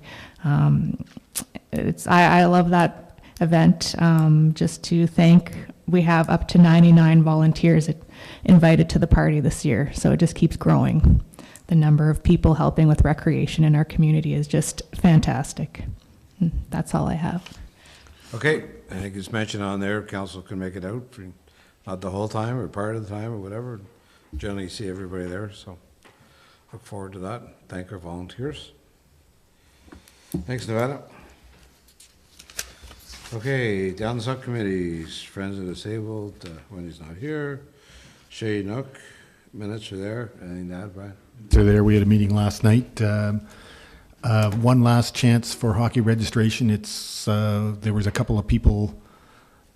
I love that event, just to thank, we have up to 99 volunteers invited to the party this year, so it just keeps growing. The number of people helping with recreation in our community is just fantastic. That's all I have. Okay, I think it's mentioned on there, council can make it out, for not the whole time or part of the time or whatever. Generally see everybody there, so look forward to that. Thank our volunteers. Thanks, Nevada. Okay, down the subcommittees, Friends of the Disabled, Wendy's not here. Shay Nook, minutes are there. Anything to add, Brian? So there, we had a meeting last night. One last chance for hockey registration. It's there was a couple of people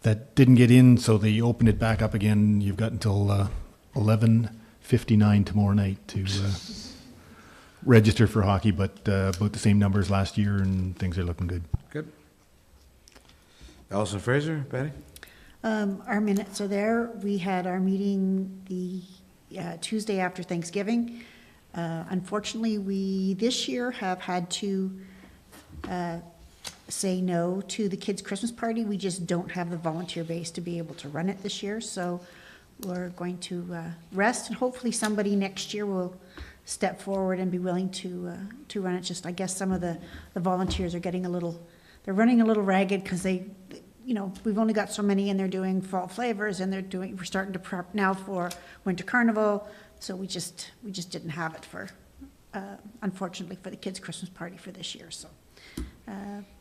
that didn't get in, so they opened it back up again. You've got until 11:59 tomorrow night to register for hockey, but about the same numbers last year, and things are looking good. Good. Allison Fraser, Betty? Our minutes are there. We had our meeting the Tuesday after Thanksgiving. Unfortunately, we this year have had to say no to the kids' Christmas party. We just don't have the volunteer base to be able to run it this year, so we're going to rest, and hopefully somebody next year will step forward and be willing to run it. Just, I guess some of the volunteers are getting they're running a little ragged because we've only got so many, and they're doing fall flavors, and we're starting to prep now for Winter Carnival, so we just didn't have it for, unfortunately, for the kids' Christmas party for this year, so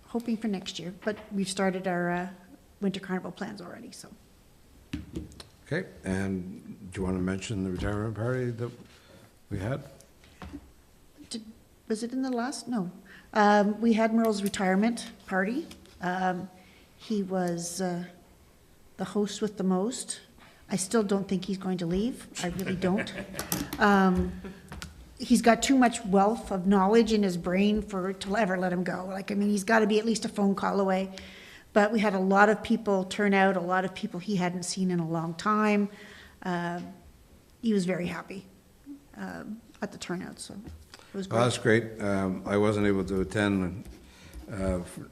hoping for next year. But we've started our winter carnival plans already, so. Okay, and do you want to mention the retirement party that we had? Was it in the last? No. We had Merle's retirement party. He was the host with the most. I still don't think he's going to leave. I really don't. He's got too much wealth of knowledge in his brain to ever let him go. Like, I mean, he's got to be at least a phone call away. But we had a lot of people turn out, a lot of people he hadn't seen in a long time. He was very happy at the turnout, so it was great. Well, that's great. I wasn't able to attend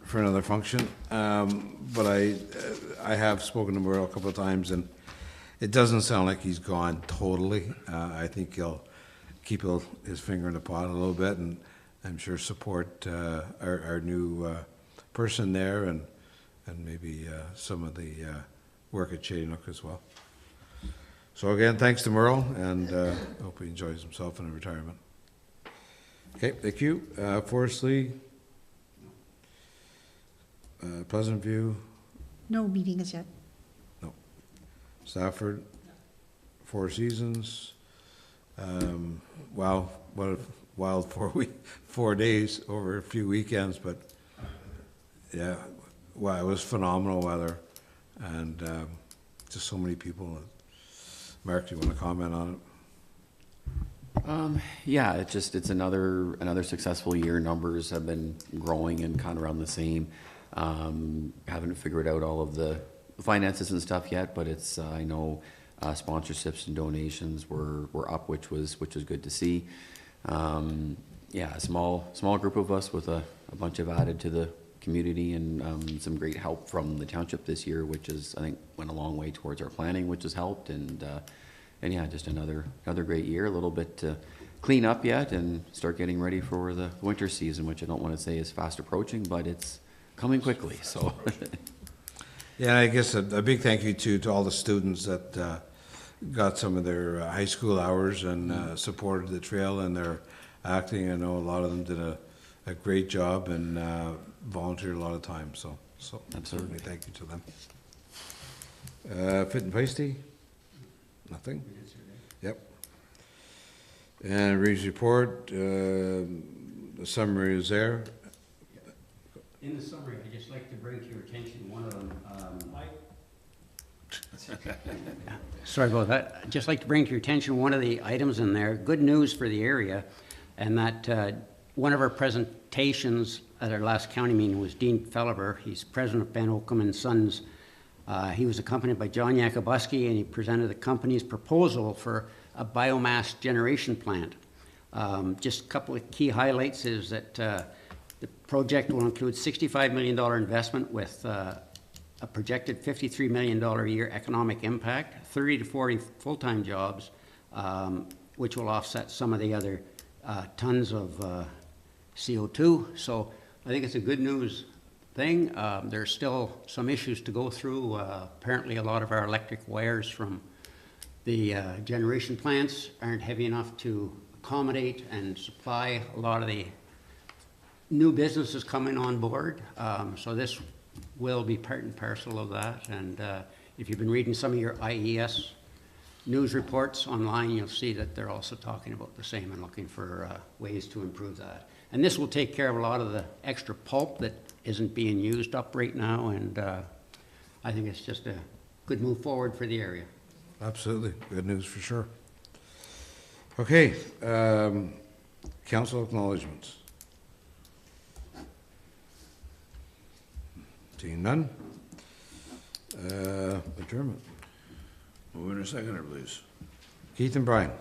for another function, but I have spoken to Merle a couple of times, and it doesn't sound like he's gone totally. I think he'll keep his finger in the pot a little bit, and I'm sure support our new person there, and maybe some of the work at Shady Nook as well. So again, thanks to Merle, and hope he enjoys himself in retirement. Okay, thank you. Forest Lee, Pleasant View, No meeting as yet. no. Stafford, Four Seasons. Wow, what a wild 4 days over a few weekends, but yeah, wow, it was phenomenal weather, and just so many people. Mark, do you want to comment on it? Yeah, it's another successful year. Numbers have been growing and kind of around the same. Haven't figured out all of the finances and stuff yet, but it's I know sponsorships and donations were up, which was good to see. Yeah, a small group of us with a bunch of added to the community, and some great help from the township this year, which is I think went a long way towards our planning, which has helped, and yeah, just another great year. A little bit to clean up yet and start getting ready for the winter season, which I don't want to say is fast approaching, but it's coming quickly. So yeah, I guess a big thank you to all the students that got some of their high school hours and supported the trail in their acting. I know a lot of them did a great job and volunteered a lot of time. So certainly thank you to them. Fit and Feisty? Nothing? Yep. And Reeves report, the summary is there. In the summary, I'd just like to bring to your attention one of them. Sorry about that. I'd just like to bring to your attention one of the items in there. Good news for the area, and that one of our presentations at our last county meeting was Dean Felleber. He's president of Ben Oakham and Sons. He was accompanied by John Yakubuski, and he presented the company's proposal for a biomass generation plant. Just a couple of key highlights is that the project will include $65 million investment with a projected $53 million a year economic impact, 30 to 40 full-time jobs, which will offset some of the other tons of CO2. So I think it's a good news thing. There's still some issues to go through. Apparently a lot of our electric wires from the generation plants aren't heavy enough to accommodate and supply a lot of the new businesses coming on board. So this will be part and parcel of that. And if you've been reading some of your IES news reports online, you'll see that they're also talking about the same and looking for ways to improve that. And this will take care of a lot of the extra pulp that isn't being used up right now, and I think it's just a good move forward for the area. Absolutely, good news for sure. Okay, council acknowledgements. Seeing none. Adjournment. Move in a seconder, please. Keith and Brian.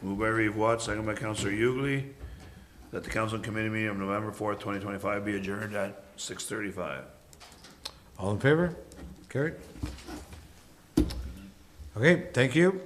Moved by Reeve Watt, second by Councillor Ugly, that the council and committee meeting of November 4th, 2025 be adjourned at 6:35. All in favor? Carried. Okay, thank you.